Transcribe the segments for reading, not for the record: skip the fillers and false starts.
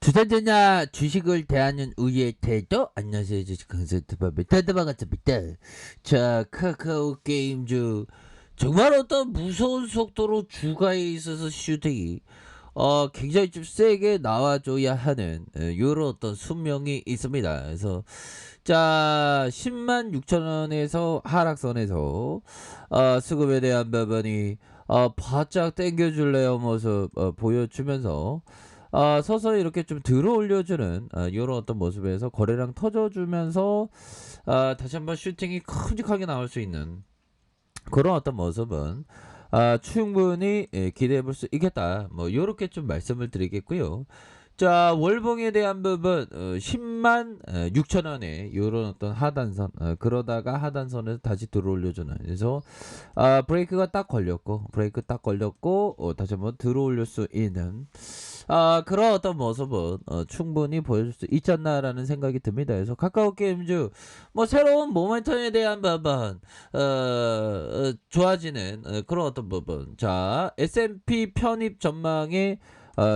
주산전자 주식을 대하는 우리의 태도. 안녕하세요, 주식 컨설트법의 테드바가입니다. 자, 카카오 게임즈 정말 어떤 무서운 속도로 주가에 있어서 슈팅이 굉장히 좀 세게 나와줘야 하는 요런 어떤 숙명이 있습니다. 그래서 자 10만 6천 원에서 하락선에서 수급에 대한 부분이 바짝 당겨줄래요 모습 보여주면서 서서히 이렇게 좀 들어올려주는 이런 어떤 모습에서 거래량 터져주면서 다시 한번 슈팅이 큼직하게 나올 수 있는 그런 어떤 모습은 충분히 기대해 볼 수 있겠다. 뭐 이렇게 좀 말씀을 드리겠고요. 자, 월봉에 대한 부분 10만 6천 원에 이런 어떤 하단선 그러다가 하단선에서 다시 들어올려주는, 그래서 브레이크가 딱 걸렸고 다시 한번 들어올릴 수 있는 그런 어떤 모습은 충분히 보여줄 수 있지 않나라는 생각이 듭니다. 그래서 카카오 게임즈 뭐 새로운 모멘텀에 대한 부분 좋아지는 그런 어떤 부분. 자, S&P 편입 전망에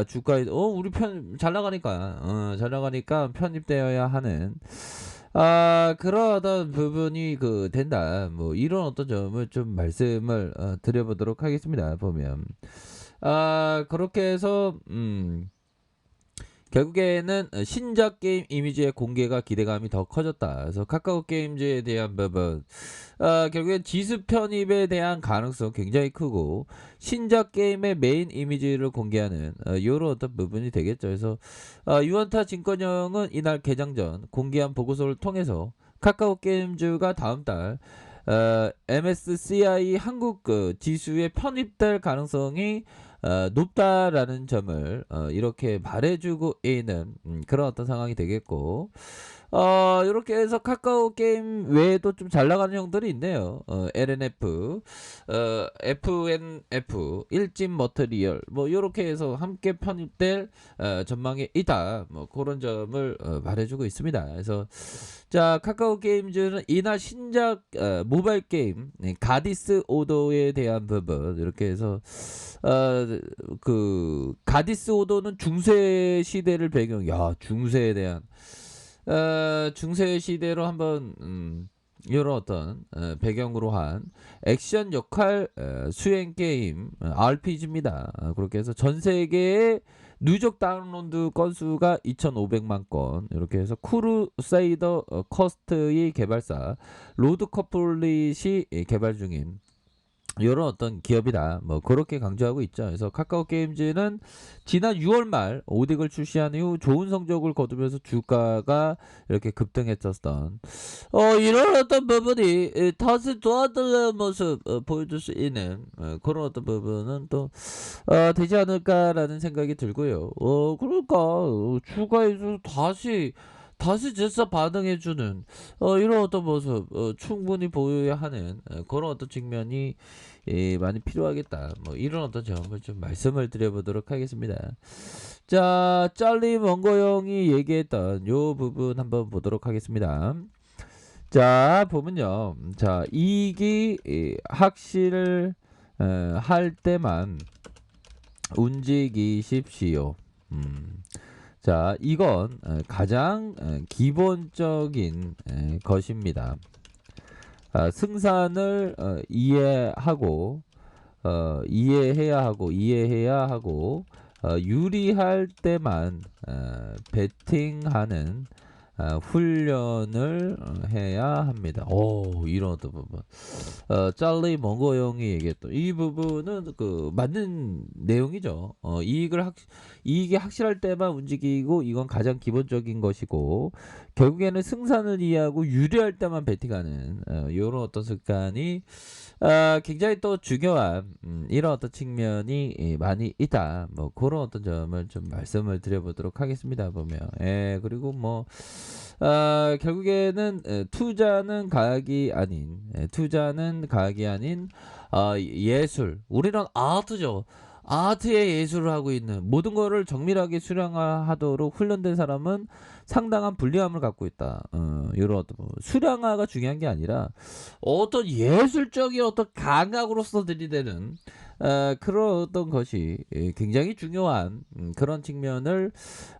주가에 우리 편 잘 나가니까 편입되어야 하는 그런 어떤 부분이 된다. 뭐 이런 어떤 점을 좀 말씀을 드려보도록 하겠습니다. 보면 그렇게 해서 결국에는 신작 게임 이미지의 공개가 기대감이 더 커졌다. 그래서 카카오 게임즈에 대한 부분 결국엔 지수 편입에 대한 가능성 굉장히 크고, 신작 게임의 메인 이미지를 공개하는 이런 어떤 부분이 되겠죠. 그래서 유언타 증권형은 이날 개장 전 공개한 보고서를 통해서 카카오 게임즈가 다음 달 MSCI 한국 지수에 편입될 가능성이 높다라는 점을 이렇게 말해주고 있는 그런 어떤 상황이 되겠고, 이렇게 해서 카카오 게임 외에도 좀 잘 나가는 형들이 있네요. LNF, FNF, 일진 머터리얼, 뭐 이렇게 해서 함께 편입될 전망이 있다. 뭐 그런 점을 말해주고 있습니다. 그래서 자, 카카오 게임즈는 이날 신작 모바일 게임 가디스 오더에 대한 부분 이렇게 해서 가디스 오더는 중세 시대를 중세에 대한 중세 시대로 한번 이런 어떤 배경으로 한 액션 역할 수행 게임 RPG입니다. 그렇게 해서 전 세계의 누적 다운로드 건수가 2,500만 건, 이렇게 해서 크루세이더 커스트의 개발사 로드 커플릿이 개발 중인 이런 어떤 기업이다. 뭐 그렇게 강조하고 있죠. 그래서 카카오 게임즈는 지난 6월 말 오딕을 출시한 이후 좋은 성적을 거두면서 주가가 이렇게 급등했었던 이런 어떤 부분이 다시 좋아지는 모습 보여줄 수 있는 그런 어떤 부분은 또 되지 않을까라는 생각이 들고요. 그러니까 주가에서 다시 재차 반응해주는 이런 어떤 모습 충분히 보여야 하는 그런 어떤 측면이 많이 필요하겠다. 뭐 이런 어떤 점을 좀 말씀을 드려보도록 하겠습니다. 자, 짤리 원고형이 얘기했던 요 부분 한번 보도록 하겠습니다. 자, 보면요. 자, 이익이 확실할 때만 움직이십시오. 자, 이건 가장 기본적인 것입니다. 승산을 이해해야 하고 유리할 때만 베팅하는 훈련을 해야 합니다. 이런 어떤 부분. 짤리 멍거 형이 얘기했던 이 부분은 맞는 내용이죠. 이익이 확실할 때만 움직이고, 이건 가장 기본적인 것이고, 결국에는 승산을 이해하고 유리할 때만 베팅하는 이런 어떤 습관이 굉장히 또 중요한 이런 어떤 측면이 많이 있다. 뭐 그런 어떤 점을 좀 말씀을 드려보도록 하겠습니다. 보면 그리고 뭐 결국에는 투자는 가학이 아닌 예술. 우리는 아트죠. 아트의 예술을 하고 있는, 모든 거를 정밀하게 수량화하도록 훈련된 사람은 상당한 불리함을 갖고 있다. 이런 어떤 수량화가 중요한 게 아니라 어떤 예술적인 어떤 감각으로서 들이대는 그런 어떤 것이 굉장히 중요한 그런 측면을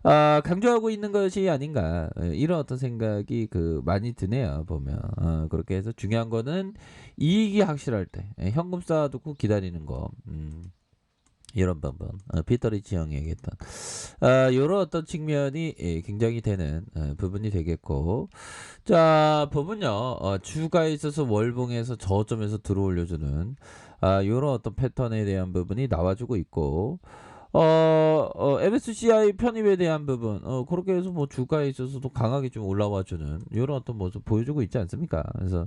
강조하고 있는 것이 아닌가 이런 어떤 생각이 많이 드네요 보면. 그렇게 해서 중요한 거는 이익이 확실할 때 현금 쌓아두고 기다리는 거. 이런 부분 피터 리치 형이 얘기했던 요런 어떤 측면이 굉장히 되는 부분이 되겠고, 자 보면요 주가에 있어서 월봉에서 저점에서 들어올려주는 요런 어떤 패턴에 대한 부분이 나와주고 있고, MSCI 편입에 대한 부분 그렇게 해서 뭐 주가에 있어서도 강하게 좀 올라와주는 요런 어떤 모습 보여주고 있지 않습니까? 그래서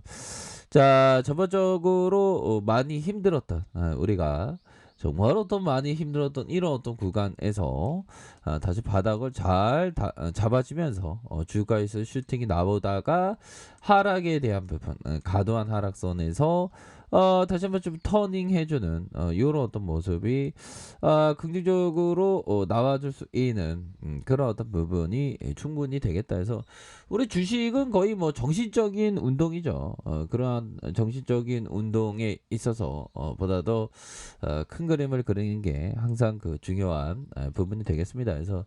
자 전반적으로 많이 힘들었던 우리가 정말 어떤 많이 힘들었던 이런 어떤 구간에서 다시 바닥을 잘 잡아주면서 주가에서 슈팅이 나오다가 하락에 대한 부분 과도한 하락선에서 다시 한번 좀 터닝 해주는 이런 어떤 모습이 긍정적으로 나와줄 수 있는 그런 어떤 부분이 충분히 되겠다 해서 우리 주식은 거의 뭐 정신적인 운동이죠. 그러한 정신적인 운동에 있어서 보다도 큰 그림을 그리는 게 항상 중요한 부분이 되겠습니다. 그래서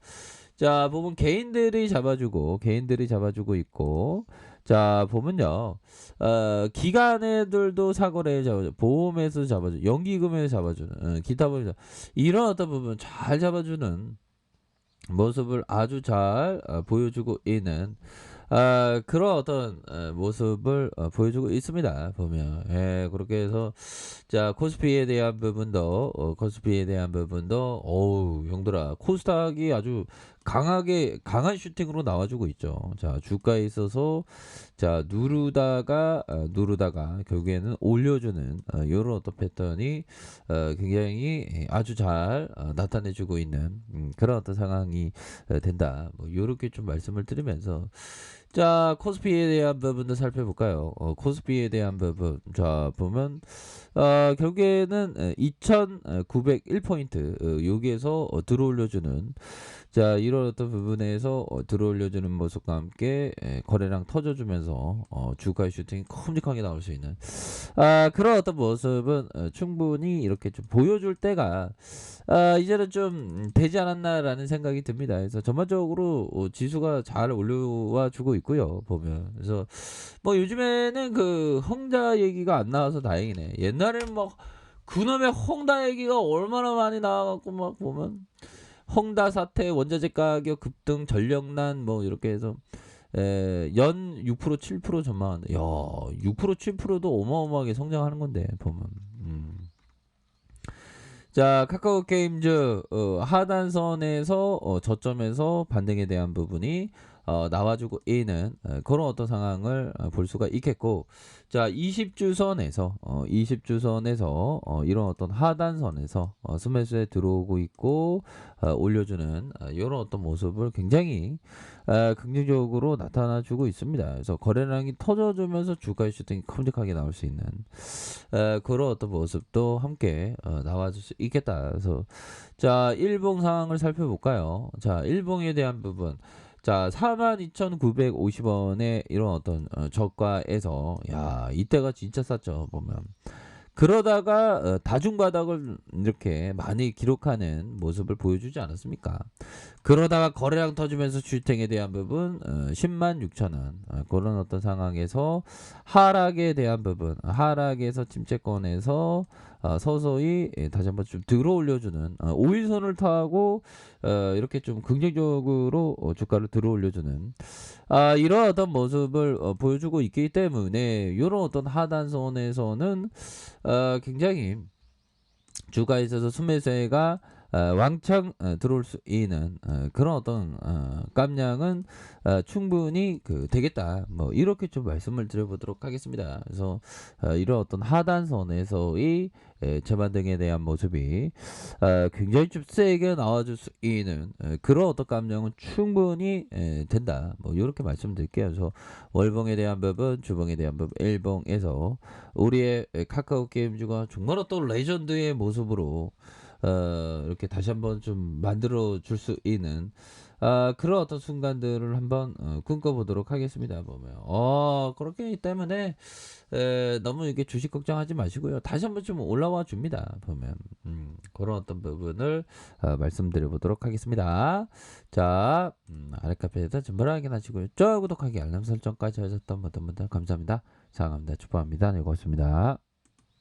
자 보면 개인들이 잡아주고 있고, 자 보면요 기관애들도 사거래에 잡아줘, 보험에서 잡아줘, 연기금에서 잡아주는 기타 부분 이런 어떤 부분 잘 잡아주는 모습을 아주 잘 보여주고 있는 그런 어떤 모습을 보여주고 있습니다 보면. 그렇게 해서 자 코스피에 대한 부분도 어우 형들아 코스닥이 아주 강한 슈팅으로 나와주고 있죠. 자 주가에 있어서 자 누르다가 결국에는 올려주는 요런 어떤 패턴이 굉장히 아주 잘 나타내주고 있는 그런 어떤 상황이 된다 뭐 요렇게 좀 말씀을 드리면서, 자 코스피에 대한 부분도 살펴볼까요? 코스피에 대한 부분 자 보면 결국에는 2901포인트 여기에서 들어올려주는 자 이런 어떤 부분에서 들어올려주는 모습과 함께 거래량 터져주면서 주가의 슈팅이 큼직하게 나올 수 있는 그런 어떤 모습은 충분히 이렇게 좀 보여줄 때가 이제는 좀 되지 않았나라는 생각이 듭니다. 그래서 전반적으로 지수가 잘 올라와 주고 있고요 보면. 그래서 뭐 요즘에는 홍다 얘기가 안 나와서 다행이네. 옛날에는 막 그놈의 홍다 얘기가 얼마나 많이 나와갖고 막 보면 홍다 사태, 원자재 가격 급등, 전력난 뭐 이렇게 해서 연 6% 7% 전망한다. 야, 6% 7%도 어마어마하게 성장하는 건데 보면. 자 카카오 게임즈 하단선에서 저점에서 반등에 대한 부분이 나와주고 있는 그런 어떤 상황을 볼 수가 있겠고, 자 20주선에서 이런 어떤 하단선에서 스매스에 들어오고 있고 올려주는 이런 어떤 모습을 굉장히 긍정적으로 나타나주고 있습니다. 그래서 거래량이 터져주면서 주가의 슈팅이 큼직하게 나올 수 있는 그런 어떤 모습도 함께 나와줄 수 있겠다. 그래서 자 일봉 상황을 살펴볼까요? 자 일봉에 대한 부분 자 42,950원의 이런 어떤 저가에서 야 이때가 진짜 쌌죠 보면. 그러다가 다중바닥을 이렇게 많이 기록하는 모습을 보여주지 않았습니까? 그러다가 거래량 터지면서 슈팅에 대한 부분 106,000원 그런 어떤 상황에서 하락에 대한 부분 하락에서 침체권에서 서서히 다시 한번 좀 들어올려주는 5일선을 타고 이렇게 좀 긍정적으로 주가를 들어올려주는 이런 어떤 모습을 보여주고 있기 때문에 이런 어떤 하단선에서는 굉장히 주가에 있어서 순매수가 왕창 들어올 수 있는 그런 어떤 깜냥은 충분히 되겠다 뭐 이렇게 좀 말씀을 드려보도록 하겠습니다. 그래서 이런 어떤 하단선에서의 재반등에 대한 모습이 굉장히 좀 세게 나와줄 수 있는 그런 어떤 깜냥은 충분히 된다 뭐 이렇게 말씀드릴게요. 그래서 월봉에 대한 부분, 주봉에 대한 부분, 일봉에서 우리의 카카오 게임즈가 정말 어떤 레전드의 모습으로 이렇게 다시 한번 좀 만들어 줄 수 있는 그런 어떤 순간들을 한번 꿈꿔보도록 하겠습니다. 보면 그렇기 때문에 너무 이게 주식 걱정하지 마시고요. 다시 한번 좀 올라와 줍니다. 보면 그런 어떤 부분을 말씀드려 보도록 하겠습니다. 자, 아랫카페에서 정보를 확인하시고요. 좋아요, 구독하기, 알람 설정까지 하셨던 모든 분들 감사합니다. 사랑합니다. 축복합니다. 네, 고맙습니다.